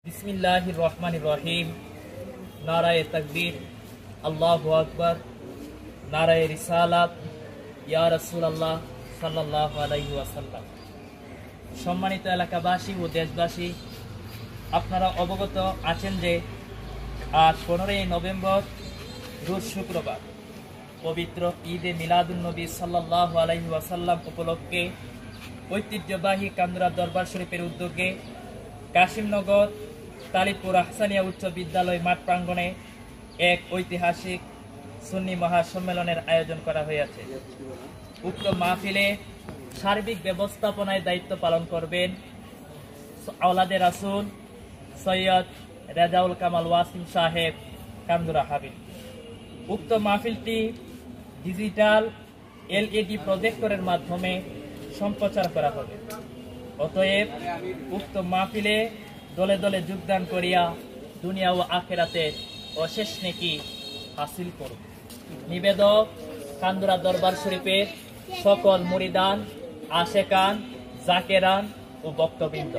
बिस्मिल्लाहिर रहमानिर रहीम। नाराए तकबीर, अल्लाहु अकबर, नाराए रिसालात, या रसूलुल्लाह साल्लाल्लाहु आलाइहि ওয়াসাল্লাম। সম্মানিত এলাকাবাসী ও দেশবাসী, আপনারা অবগত আছেন যে আজ 15 নভেম্বর রোজ শুক্রবার পবিত্র ঈদে মিলাদুন্নবী সাল্লাল্লাহু আলাইহি ওয়াসাল্লাম উপলক্ষে ঐতিহ্যবাহী কান্দুরা দরবার শরীফের উদ্যোগে কাশিমনগর তালিপুর আহসানিয়া উচ্চ বিদ্যালয় মাঠ প্রাঙ্গণে এক ঐতিহাসিক সুন্নি মহাসম্মেলনের আয়োজন করা হয়েছে। উক্ত মাহফিলে সার্বিক ব্যবস্থাপনায় দায়িত্ব পালন করবেন আওলাদে রাসূল সৈয়দ রেজাউল কামাল ওয়াসিম সাহেব কান্দুরা হাবিব। উক্ত মাহফিলটি ডিজিটাল LED প্রজেক্টরের মাধ্যমে সম্প্রচার করা হবে। অতএব উক্ত মাহফিলে দলে দলে যোগদান করিয়া দুনিয়া ও আখিরাতে অশেষ নেকি হাসিল করুন। নিবেদক কান্দুরা দরবার শরীফের সকল মুরিদান, আশেকান, জাকেরান ও ভক্তবৃন্দ।